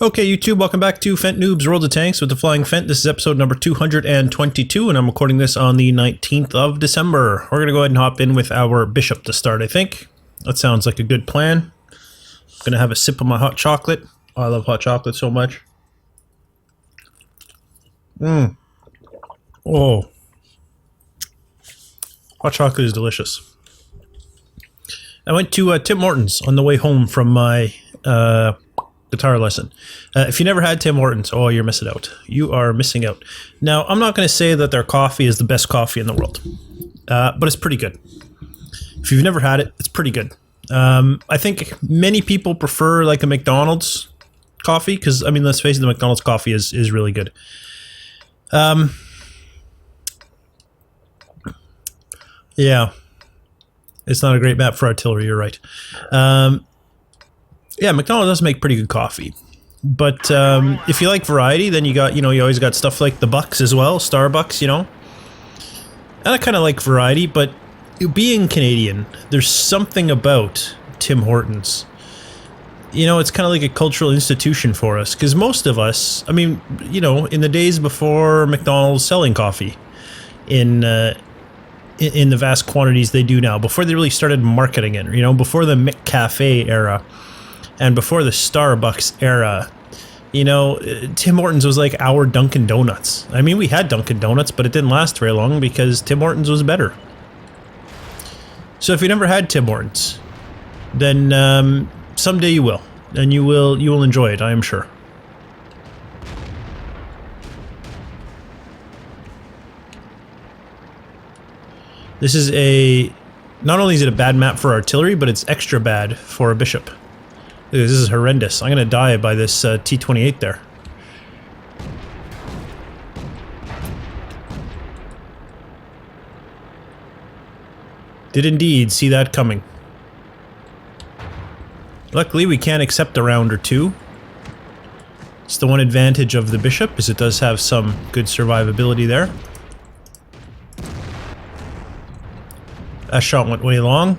Okay, YouTube, welcome back to Phent Noobs World of Tanks with the Flying Phent. This is episode number 222, and I'm recording this on the 19th of December. We're going to go ahead and hop in with our bishop to start, I think. That sounds like a good plan. I'm going to have a sip of my hot chocolate. Oh, I love hot chocolate so much. Oh. Hot chocolate is delicious. I went to Tim Hortons on the way home from my guitar lesson. If you never had Tim Hortons, oh, you're missing out. You are missing out. Now, I'm not going to say that their coffee is the best coffee in the world, but it's pretty good. If you've never had it, it's pretty good. I think many people prefer like a McDonald's coffee because, I mean, let's face it, the McDonald's coffee is really good. Yeah, it's not a great map for artillery, you're right. Yeah, McDonald's does make pretty good coffee. But if you like variety, then you got, you always got stuff like the Bucks as well, Starbucks, And I kind of like variety, but being Canadian, there's something about Tim Hortons. It's kind of like a cultural institution for us, because most of us, I mean, in the days before McDonald's selling coffee in the vast quantities they do now, before they really started marketing it, before the McCafe era, and before the Starbucks era, Tim Hortons was like our Dunkin' Donuts. I mean, we had Dunkin' Donuts, but it didn't last very long because Tim Hortons was better. So if you never had Tim Hortons, then someday you will, and you will enjoy it, I am sure. This is not only is it a bad map for artillery, but it's extra bad for a bishop. This is horrendous. I'm gonna die by this T-28 there. Did indeed see that coming. Luckily, we can accept a round or two. It's the one advantage of the bishop, is it does have some good survivability there. That shot went way long.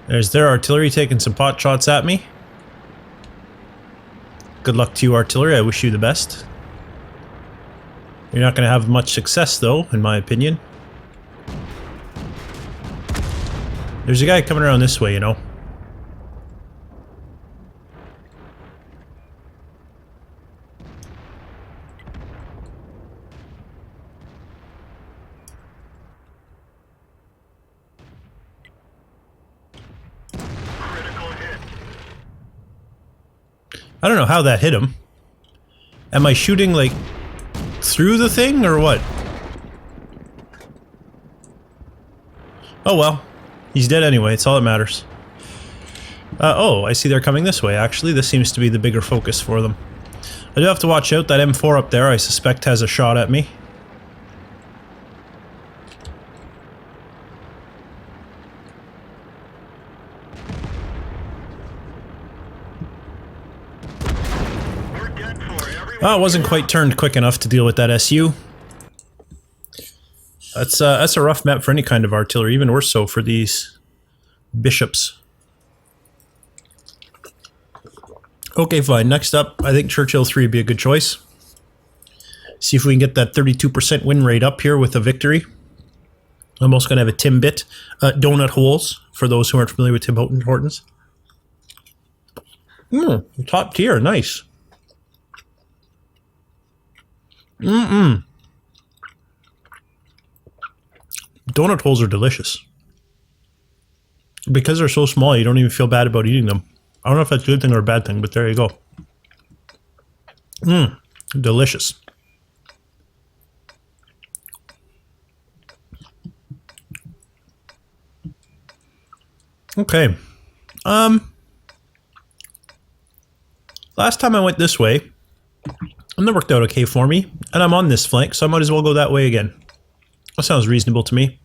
There's their artillery taking some pot shots at me. Good luck to you, artillery. I wish you the best. You're not going to have much success, though, in my opinion. There's a guy coming around this way, I don't know how that hit him. Am I shooting, like, through the thing, or what? Oh well. He's dead anyway, it's all that matters. Oh, I see they're coming this way, actually. This seems to be the bigger focus for them. I do have to watch out. That M4 up there, I suspect, has a shot at me. Oh, it wasn't quite turned quick enough to deal with that SU. That's a rough map for any kind of artillery, even worse so for these bishops. Okay, fine. Next up, I think Churchill 3 would be a good choice. See if we can get that 32% win rate up here with a victory. I'm also going to have a Timbit. Donut holes, for those who aren't familiar with Tim Hortons. Top tier, nice. Donut holes are delicious. Because they're so small, you don't even feel bad about eating them. I don't know if that's a good thing or a bad thing, but there you go. Delicious. Okay. Last time I went this way, and that worked out okay for me, and I'm on this flank, so I might as well go that way again. That sounds reasonable to me.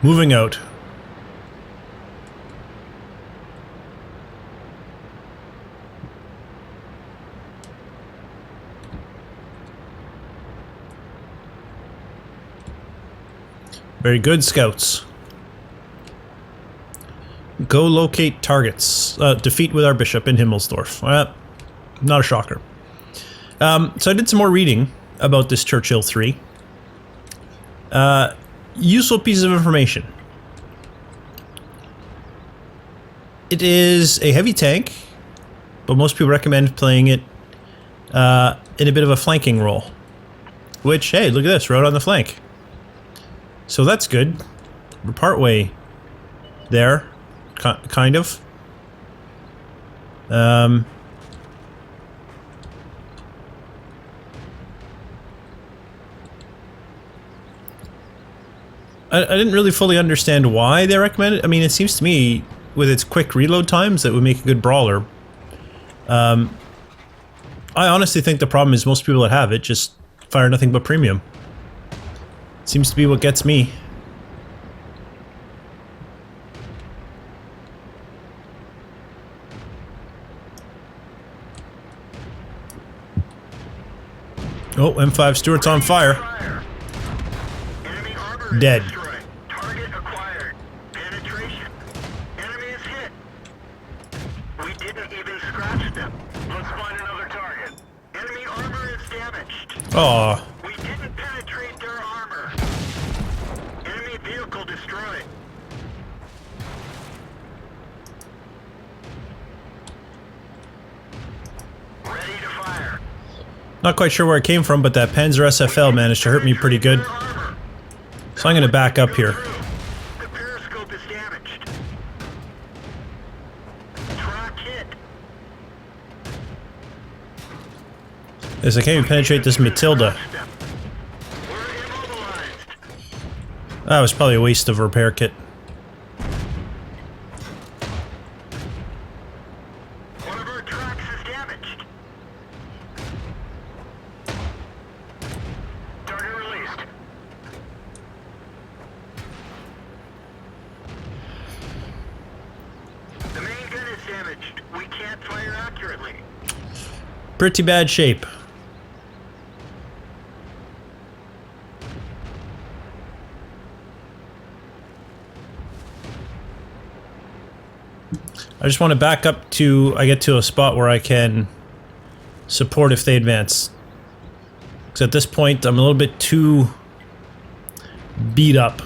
Moving out. Very good, scouts. Go locate targets. Defeat with our bishop in Himmelsdorf. Not a shocker. So I did some more reading about this Churchill 3. Useful piece of information. It is a heavy tank, but most people recommend playing it in a bit of a flanking role. Which, hey, look at this, we're out on the flank. So that's good. We're partway there, kind of. I didn't really fully understand why they recommend it. I mean, it seems to me, with its quick reload times, that would make a good brawler. I honestly think the problem is most people that have it just fire nothing but premium. Seems to be what gets me. Oh, M5 Stuart's on fire. Dead. Target acquired. Penetration. Enemy is hit. We didn't even scratch them. Let's find another target. Enemy armor is damaged. Aw. We didn't penetrate their armor. Enemy vehicle destroyed. Ready to fire. Not quite sure where it came from, but that Panzer SFL managed to hurt me pretty good. So I'm gonna back up here. The periscope is damaged. Track hit. As I can't even penetrate this Matilda. We're immobilized. That was probably a waste of a repair kit. One of our tracks is damaged. Target released. The main gun is damaged. We can't fire accurately. Pretty bad shape. I just want to back up to I get to a spot where I can support if they advance. Because at this point I'm a little bit too beat up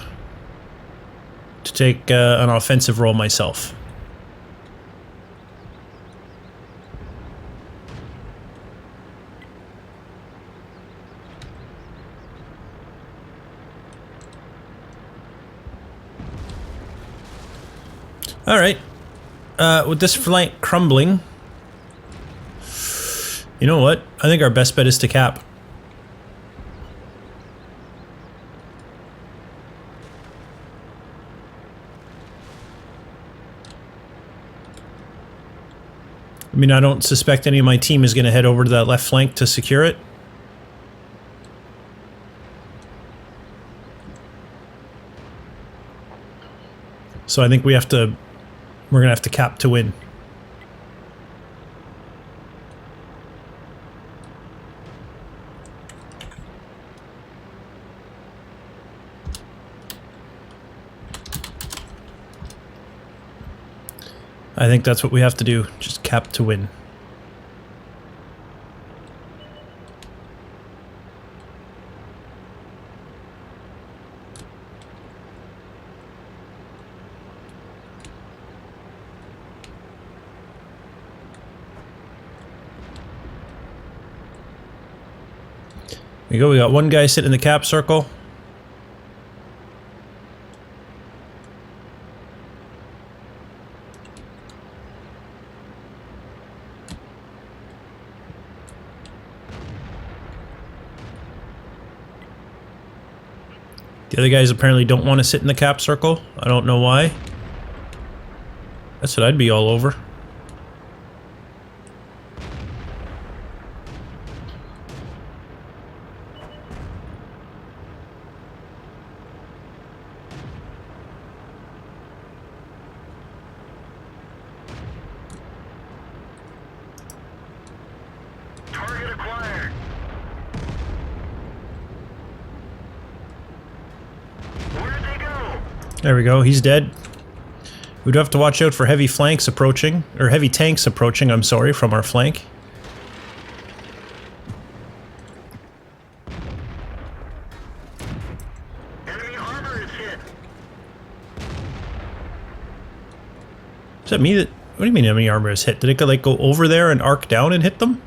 to take an offensive role myself. Alright. With this flank crumbling, you know what? I think our best bet is to cap. I mean, I don't suspect any of my team is going to head over to that left flank to secure it. So I think we're going to have to cap to win. I think that's what we have to do, just cap to win. There you go, we got one guy sitting in the cap circle. The other guys apparently don't want to sit in the cap circle. I don't know why. That's what I'd be all over. There we go, he's dead. We'd have to watch out for heavy flanks approaching, or heavy tanks approaching, I'm sorry, from our flank. Enemy armor is hit. Is that me that... What do you mean enemy armor is hit? Did it like go over there and arc down and hit them?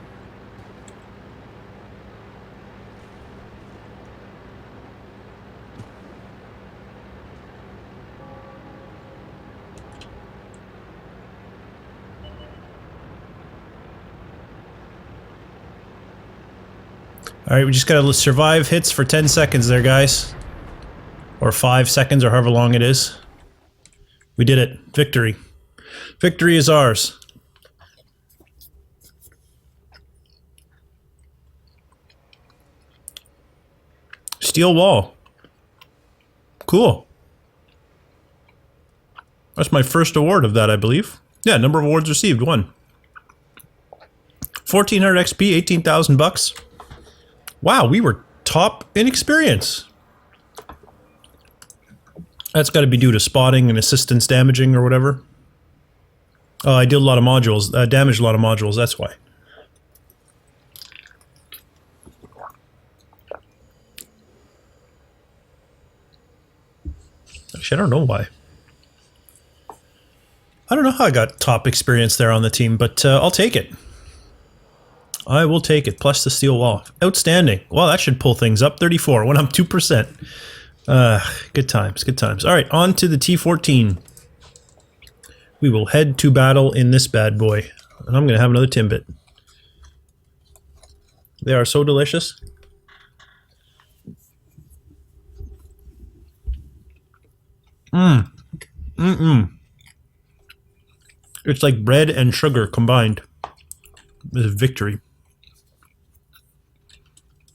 Alright, we just gotta survive hits for 10 seconds there, guys. Or 5 seconds, or however long it is. We did it. Victory. Victory is ours. Steel wall. Cool. That's my first award of that, I believe. Yeah, number of awards received, 1. 1400 XP, 18,000 bucks. Wow, we were top in experience. That's got to be due to spotting and assistance damaging or whatever. Oh, I did a lot of modules. Damaged a lot of modules, that's why. Actually, I don't know why. I don't know how I got top experience there on the team, but I'll take it. I will take it, plus the steel wall. Outstanding. Well, that should pull things up. 34, when I'm 2%. Good times, good times. Alright, on to the T-14. We will head to battle in this bad boy. And I'm going to have another Timbit. They are so delicious. It's like bread and sugar combined. This is victory.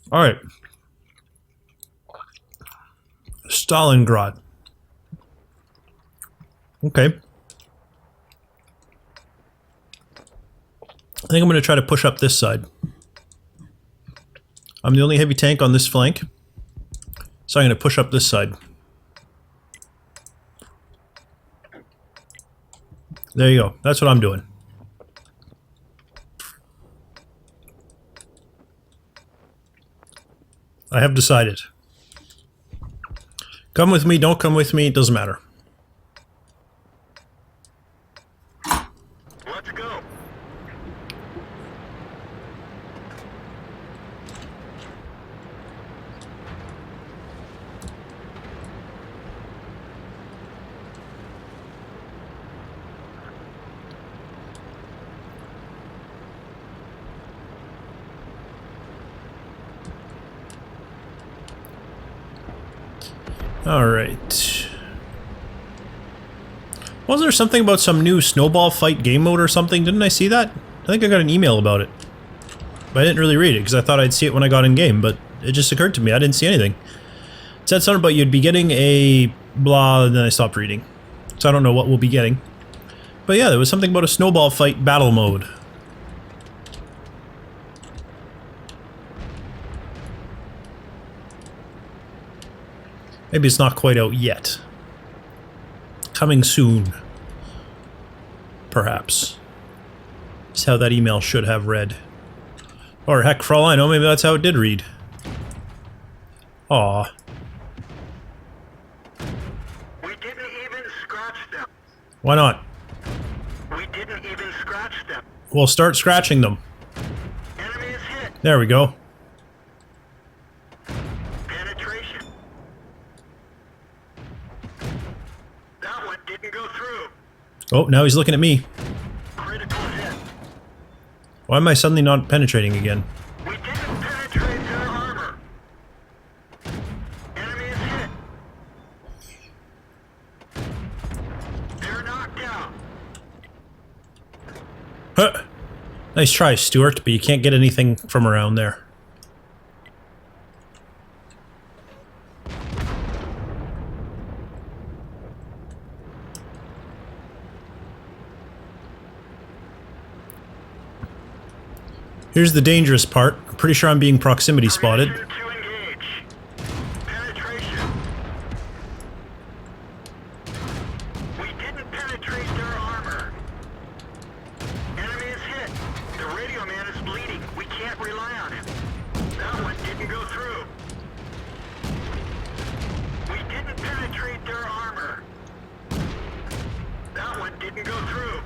Alright. Stalingrad. Okay. I think I'm going to try to push up this side. I'm the only heavy tank on this flank. So I'm going to push up this side. There you go. That's what I'm doing. I have decided. Come with me, don't come with me, it doesn't matter. Let's go. Alright. Wasn't there something about some new snowball fight game mode or something? Didn't I see that? I think I got an email about it. But I didn't really read it because I thought I'd see it when I got in game, but it just occurred to me. I didn't see anything. It said something about you'd be getting a blah, and then I stopped reading. So I don't know what we'll be getting. But yeah, there was something about a snowball fight battle mode. Maybe it's not quite out yet. Coming soon. Perhaps. That's how that email should have read. Or heck, for all I know, maybe that's how it did read. Aw. We didn't even scratch them. Why not? We didn't even scratch them. We'll start scratching them. Enemy is hit. There we go. Penetration. That one didn't go through. Oh, now he's looking at me. Critical hit. Why am I suddenly not penetrating again? We didn't penetrate their armor. Enemy is hit. They're knocked out. Huh. Nice try, Stuart, but you can't get anything from around there. Here's the dangerous part. I'm pretty sure I'm being proximity spotted. Permission to engage. Penetration. can't rely on him. That one didn't go through. We didn't penetrate their armor. That one didn't go through.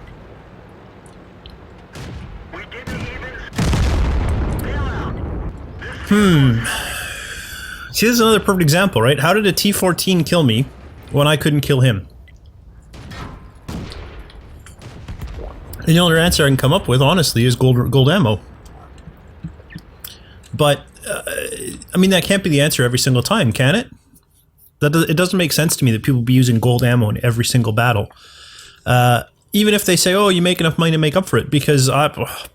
We didn't even bail out. See, this is another perfect example, right? How did a T-14 kill me when I couldn't kill him? And the only answer I can come up with, honestly, is gold ammo. But, I mean, that can't be the answer every single time, can it? It doesn't make sense to me that people be using gold ammo in every single battle. Even if they say, oh, you make enough money to make up for it, because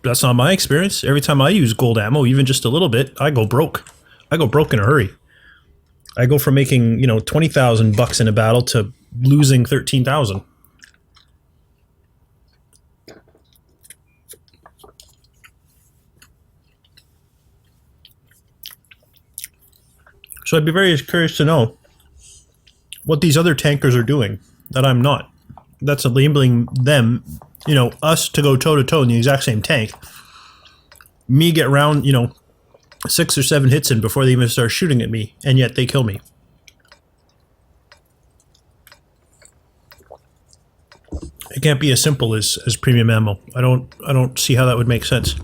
that's not my experience. Every time I use gold ammo, even just a little bit, I go broke. I go broke in a hurry. I go from making, you know, 20,000 bucks in a battle to losing 13,000. So I'd be very curious to know what these other tankers are doing that I'm not. That's enabling them, you know, us to go toe-to-toe in the exact same tank. Me get around, you know, 6 or 7 hits in before they even start shooting at me, and yet they kill me. It can't be as simple as premium ammo. I don't see how that would make sense.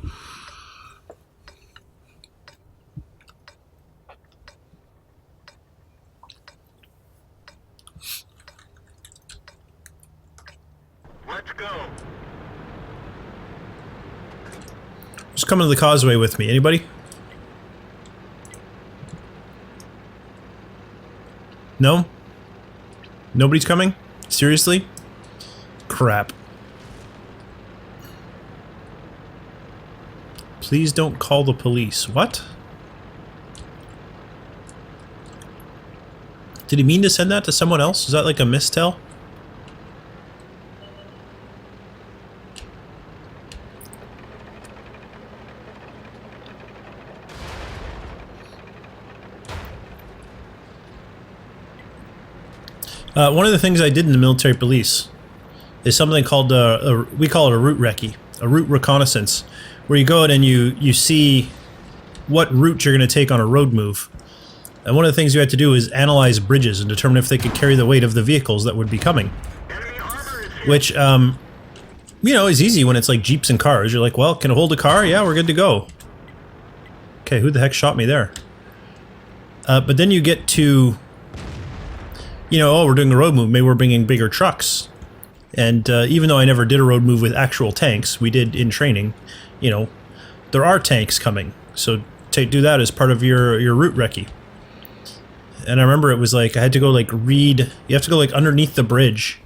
Let's go. Who's coming to the causeway with me? Anybody? No? Nobody's coming? Seriously? Crap. Please don't call the police. What? Did he mean to send that to someone else? Is that like a mistell? One of the things I did in the military police is something called, we call it a route recce, a route reconnaissance, where you go out and you see what route you're going to take on a road move. And one of the things you had to do is analyze bridges and determine if they could carry the weight of the vehicles that would be coming. Which, you know, is easy when it's like Jeeps and cars. You're like, well, can it hold a car? Yeah, we're good to go. Okay, who the heck shot me there? But then you get to, you know, oh, we're doing a road move, maybe we're bringing bigger trucks. And even though I never did a road move with actual tanks, we did in training, you know, there are tanks coming. So do that as part of your route recce. And I remember it was like, I had to go like read, you have to go like underneath the bridge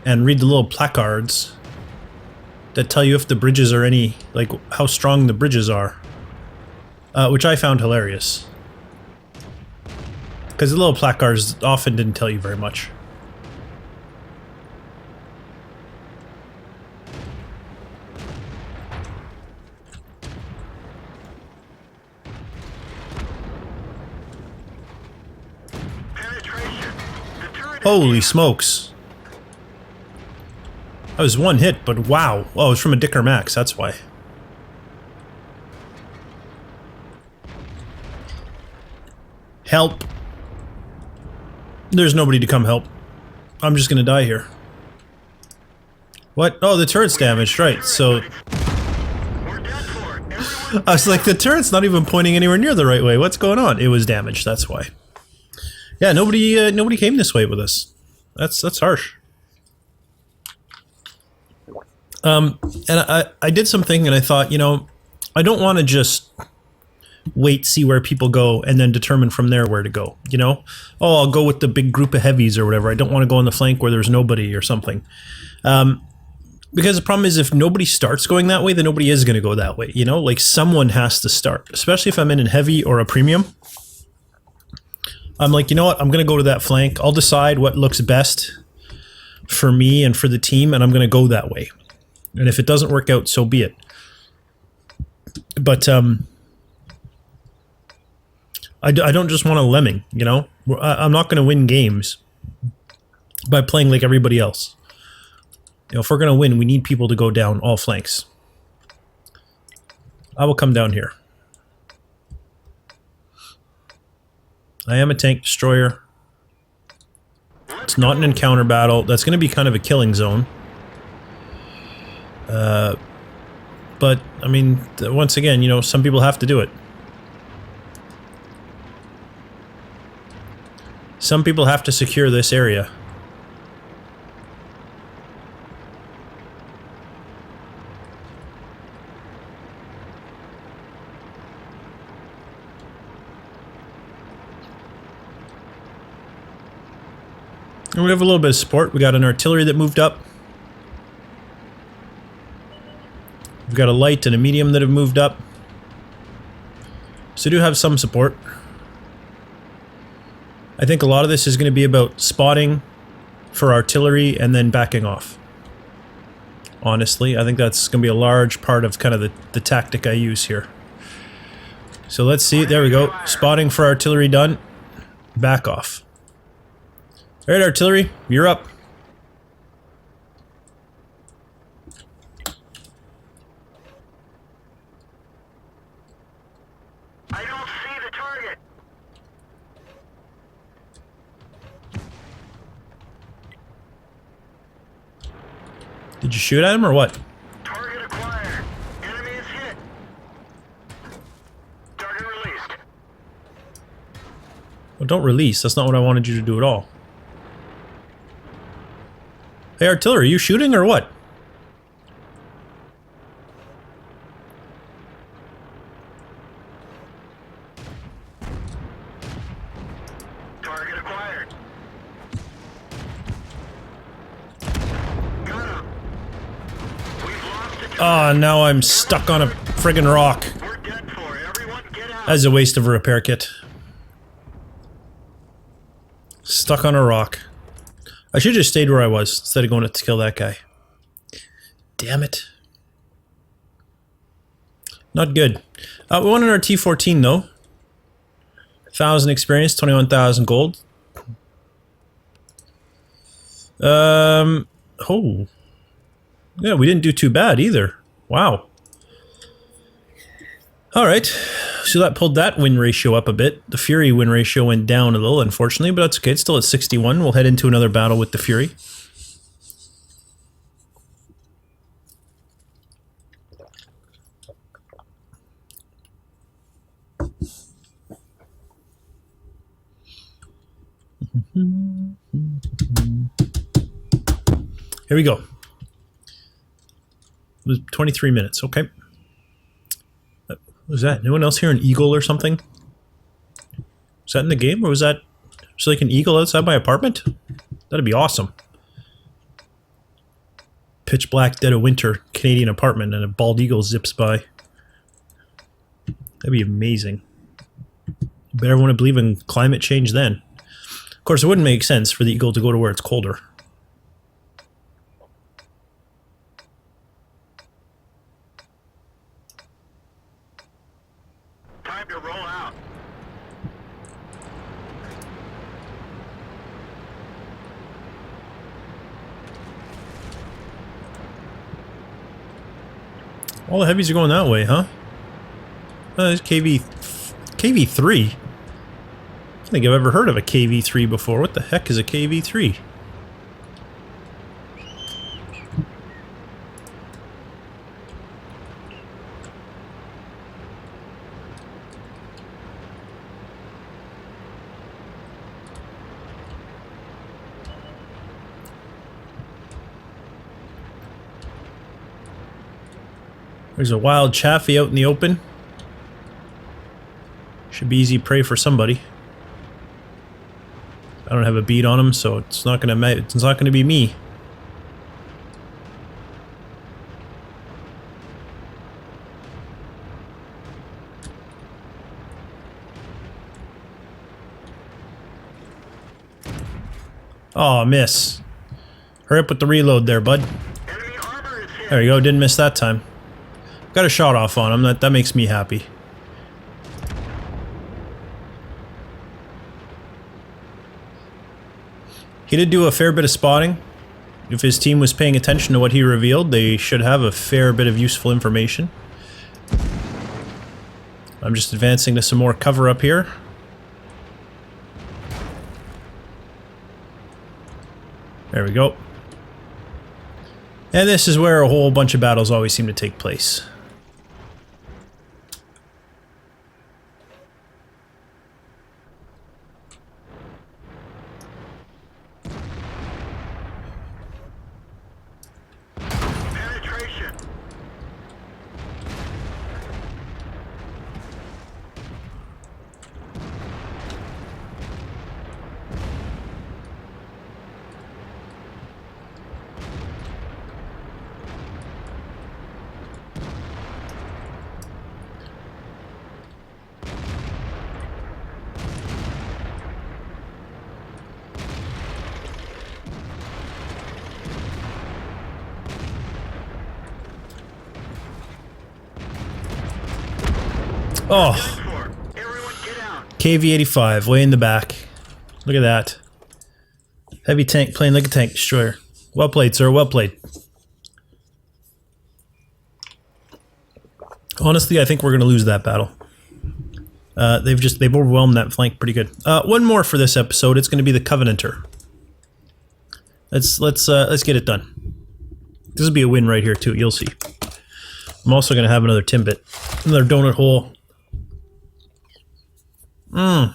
and read the little placards that tell you if the bridges are any, like how strong the bridges are. Which I found hilarious. Because the little placards often didn't tell you very much. Holy smokes. That was one hit, but wow. Oh, it was from a Dicker Max, that's why. Help. There's nobody to come help. I'm just gonna die here. What? Oh, the turret's damaged, right, so... I was like, the turret's not even pointing anywhere near the right way. What's going on? It was damaged, that's why. Yeah, nobody came this way with us. That's harsh. And I did something and I thought, you know, I don't want to just wait, see where people go, and then determine from there where to go, you know? Oh, I'll go with the big group of heavies or whatever. I don't want to go on the flank where there's nobody or something. Because the problem is if nobody starts going that way, then nobody is going to go that way, you know? Like, someone has to start, especially if I'm in a heavy or a premium. I'm like, you know what? I'm going to go to that flank. I'll decide what looks best for me and for the team, and I'm going to go that way. And if it doesn't work out, so be it. But, I don't just want a lemming, you know? I'm not going to win games by playing like everybody else. You know, if we're going to win, we need people to go down all flanks. I will come down here. I am a tank destroyer. It's not an encounter battle. That's going to be kind of a killing zone. But, I mean, once again, you know, some people have to do it. Some people have to secure this area. And we have a little bit of support. We got an artillery that moved up. We've got a light and a medium that have moved up. So we do have some support. I think a lot of this is going to be about spotting for artillery and then backing off. Honestly, I think that's going to be a large part of kind of the tactic I use here. So let's see. There we go. Spotting for artillery done. Back off. Alright, artillery, you're up. I don't see the target. Did you shoot at him or what? Target acquired. Enemy is hit. Target released. Well, don't release. That's not what I wanted you to do at all. Hey, artillery, are you shooting or what? Target acquired. Got him. We've lost it. Ah, now I'm stuck on a friggin' rock. We're dead for. Everyone get out. That's a waste of a repair kit. Stuck on a rock. I should have just stayed where I was instead of going to kill that guy. Damn it. Not good. We won an RT-14 though. 1,000 experience, 21,000 gold. Oh. Yeah, we didn't do too bad either. Wow. Alright. So that pulled that win ratio up a bit. The Fury win ratio went down a little, unfortunately, but that's okay. It's still at 61. We'll head into another battle with the Fury. Here we go. It was 23 minutes, okay. What was that? Anyone else hear an eagle or something? Was that in the game, or was that just like an eagle outside my apartment? That'd be awesome. Pitch black, dead of winter, Canadian apartment, and a bald eagle zips by. That'd be amazing. Bet everyone would believe in climate change then. Of course, it wouldn't make sense for the eagle to go to where it's colder. Time to roll out. All the heavies are going that way, huh? There's KV3. I don't think I've ever heard of a KV3 before. What the heck is a KV3? There's a wild chaffee out in the open. Should be easy prey for somebody. I don't have a bead on him, so it's not gonna be me. Oh, miss. Hurry up with the reload there, bud. Enemy armor is hit. There you go, didn't miss that time. Got a shot off on him, that makes me happy. He did do a fair bit of spotting. If his team was paying attention to what he revealed, they should have a fair bit of useful information. I'm just advancing to some more cover up here. There we go. And this is where a whole bunch of battles always seem to take place. Penetration. Oh, Everyone get out. KV-85, way in the back. Look at that. Heavy tank playing like a tank destroyer. Well played, sir, well played. Honestly, I think we're gonna lose that battle. They've overwhelmed that flank pretty good. One more for this episode. It's gonna be the Covenanter. Let's get it done. This will be a win right here too. You'll see. I'm also gonna have another Timbit, another donut hole. Mmm,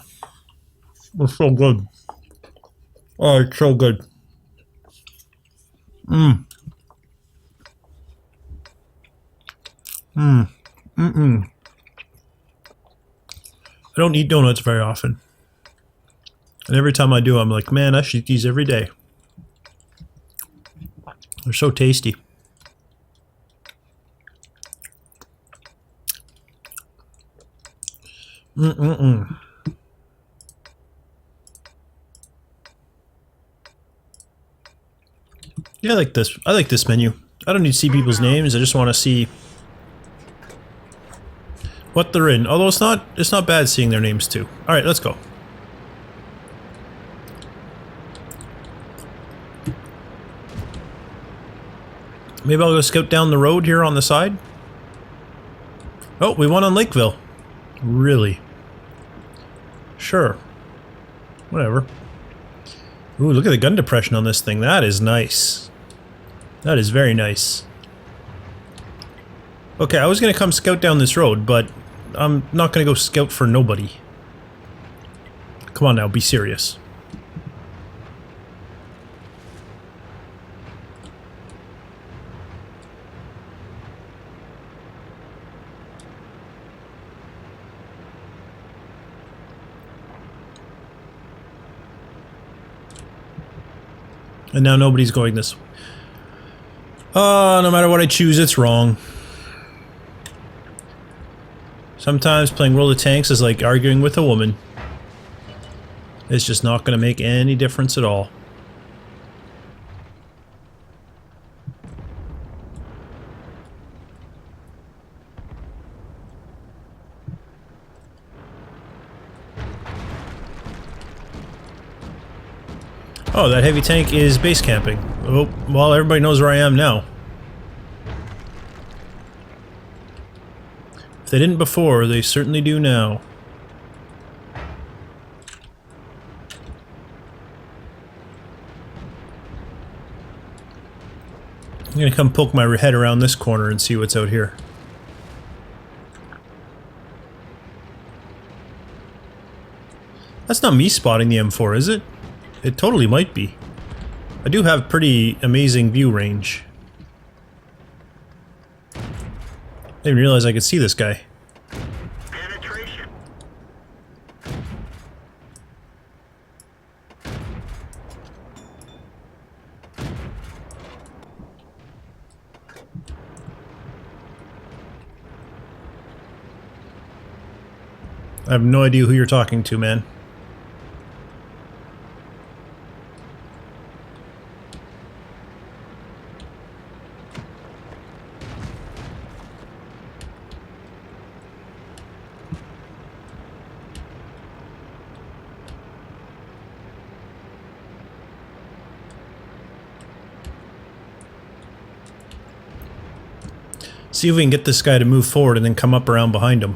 it's so good. Oh, it's so good. Mmm. Mmm. Mm-mm. I don't eat donuts very often. And every time I do, I'm like, man, I should eat these every day. They're so tasty. Mm-mm-mm. Yeah, I like this. I like this menu. I don't need to see people's names. I just want to see what they're in. Although it's not bad seeing their names too. All right, let's go. Maybe I'll go scout down the road here on the side. Oh, we won on Lakeville. Really? Sure. Whatever. Ooh, look at the gun depression on this thing. That is nice. That is very nice. Okay, I was gonna come scout down this road, but I'm not gonna go scout for nobody. Come on now, be serious. And now nobody's going this way. No matter what I choose, it's wrong. Sometimes playing World of Tanks is like arguing with a woman. It's just not going to make any difference at all. Oh, that heavy tank is base camping. Oh, well, everybody knows where I am now. If they didn't before, they certainly do now. I'm gonna come poke my head around this corner and see what's out here. That's not me spotting the M4, is it? It totally might be. I do have pretty amazing view range. I didn't realize I could see this guy. Penetration. I have no idea who you're talking to, man. See if we can get this guy to move forward and then come up around behind him.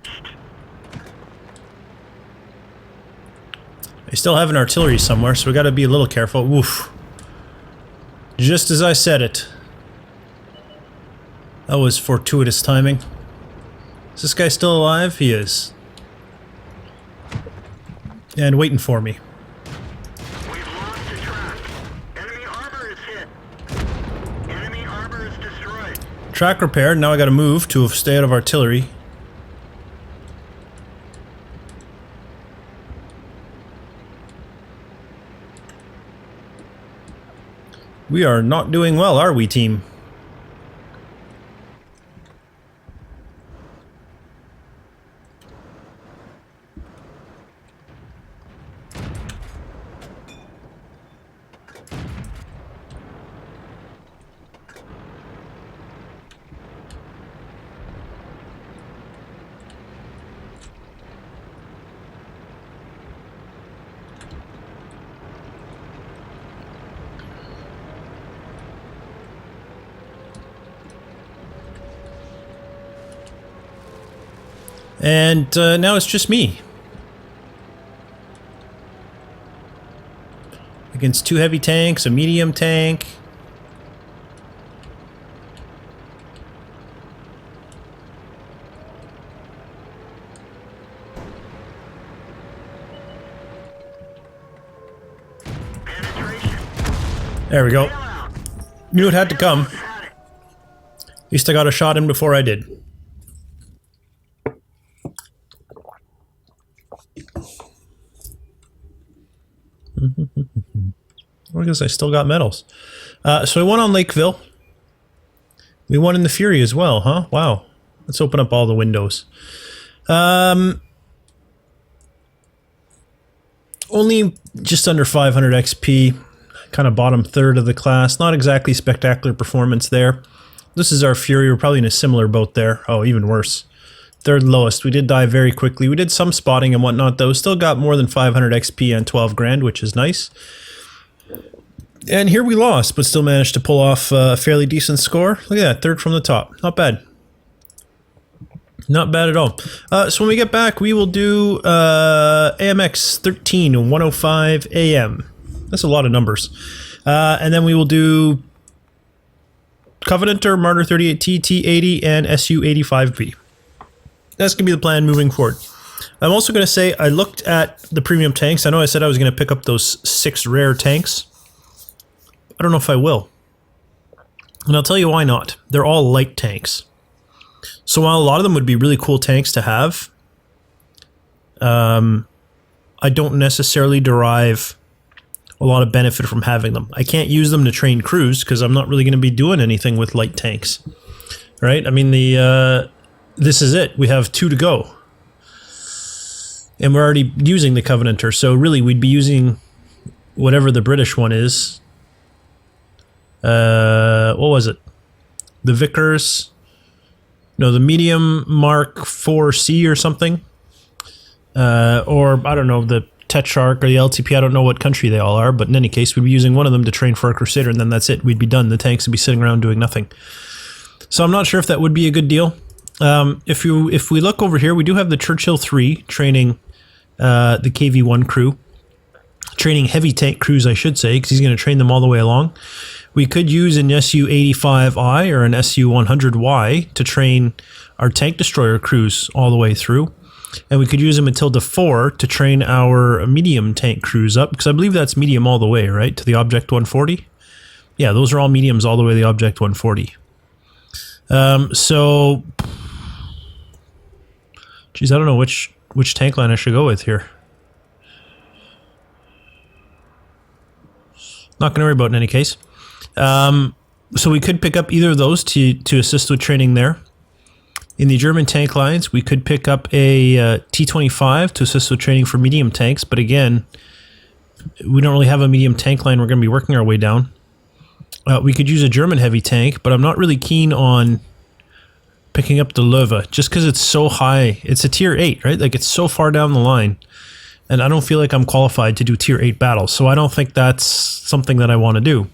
damaged. I still have an artillery somewhere, so we gotta be a little careful. Oof. Just as I said it. That was fortuitous timing. Is this guy still alive? He is. And waiting for me. We've lost the track. Enemy armor is hit. Enemy armor is destroyed. Track repaired, now I gotta move to stay out of artillery. We are not doing well, are we, team? And now it's just me. Against 2 heavy tanks, a medium tank. Penetration. There we go. Bail out. Knew it had to come. Had it. At least I got a shot in before I did. I guess I still got medals. So I won on Lakeville. We won in the Fury as well, huh? Wow. Let's open up all the windows. Only just under 500 XP. Kind of bottom third of the class. Not exactly spectacular performance there. This is our Fury. We're probably in a similar boat there. Oh, even worse. Third lowest. We did die very quickly. We did some spotting and whatnot though. Still got more than 500 XP and 12 grand, which is nice. And here we lost, but still managed to pull off a fairly decent score. Look at that, third from the top. Not bad. Not bad at all. So when we get back, we will do AMX 13 105 AM. That's a lot of numbers. And then we will do Covenanter, Martyr 38T, T80, and SU 85B. That's going to be the plan moving forward. I'm also going to say I looked at the premium tanks. I know I said I was going to pick up those 6 rare tanks. I don't know if I will. And I'll tell you why not. They're all light tanks. So while a lot of them would be really cool tanks to have, I don't necessarily derive a lot of benefit from having them. I can't use them to train crews because I'm not really going to be doing anything with light tanks. Right? I mean, this is it. We have 2 to go. And we're already using the Covenanter, so really we'd be using whatever the British one is. What was it? The Vickers? No, the medium Mark 4C or something. Or, I don't know, the Tetrarch or the LTP, I don't know what country they all are, but in any case, we'd be using one of them to train for a Crusader, and then that's it. We'd be done. The tanks would be sitting around doing nothing. So I'm not sure if that would be a good deal. If we look over here, we do have the Churchill 3 training the KV-1 crew. Training heavy tank crews, I should say, because he's going to train them all the way along. We could use an SU-85I or an SU-100Y to train our tank destroyer crews all the way through. And we could use a Matilda 4 to train our medium tank crews up, because I believe that's medium all the way, right, to the Object 140? Yeah, those are all mediums all the way to the Object 140. So... Geez, I don't know which tank line I should go with here. Not going to worry about it in any case. So we could pick up either of those to assist with training there. In the German tank lines, we could pick up a T-25 to assist with training for medium tanks, but again, we don't really have a medium tank line we're going to be working our way down. We could use a German heavy tank, but I'm not really keen on picking up the Löwe, just because it's so high. It's a tier 8, right? Like, it's so far down the line, and I don't feel like I'm qualified to do tier 8 battles, so I don't think that's something that I want to do.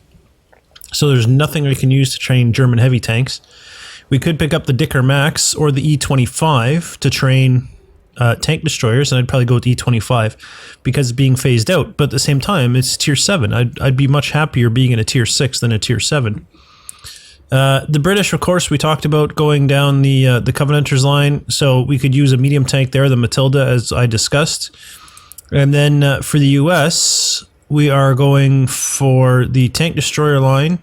So there's nothing we can use to train German heavy tanks. We could pick up the Dicker Max or the E25 to train tank destroyers, and I'd probably go with E25 because it's being phased out. But at the same time, it's tier 7. I'd be much happier being in a tier 6 than a tier 7. The British, of course, we talked about going down the Covenanters line, so we could use a medium tank there, the Matilda, as I discussed. And then for the US, we are going for the tank destroyer line.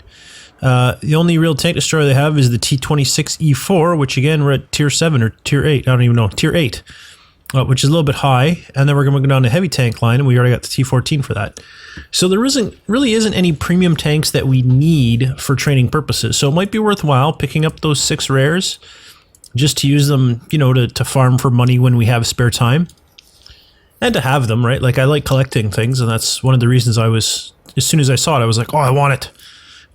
The only real tank destroyer they have is the T-26E4, which again, we're at tier 7 or tier 8, I don't even know, tier 8. Which is a little bit high, and then we're going to go down to heavy tank line, and we already got the T-14 for that. So there really isn't any premium tanks that we need for training purposes. So it might be worthwhile picking up those 6 rares just to use them, you know, to farm for money when we have spare time. And to have them, right? Like, I like collecting things, and that's one of the reasons I was, as soon as I saw it, I was like, oh, I want it.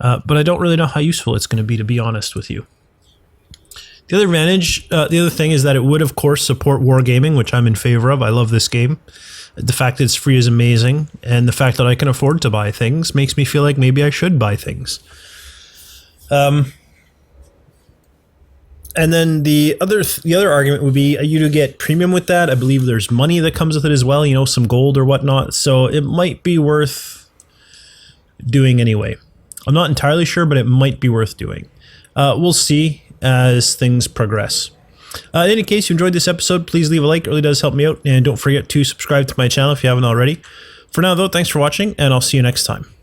But I don't really know how useful it's going to be honest with you. The other advantage, the other thing is that it would, of course, support Wargaming, which I'm in favor of. I love this game. The fact that it's free is amazing, and the fact that I can afford to buy things makes me feel like maybe I should buy things. And then the other argument would be you to get premium with that. I believe there's money that comes with it as well, you know, some gold or whatnot. So it might be worth doing anyway. I'm not entirely sure, but it might be worth doing. We'll see as things progress. In any case, you enjoyed this episode, please leave a like. It really does help me out. And don't forget to subscribe to my channel if you haven't already. For now, though, thanks for watching, and I'll see you next time.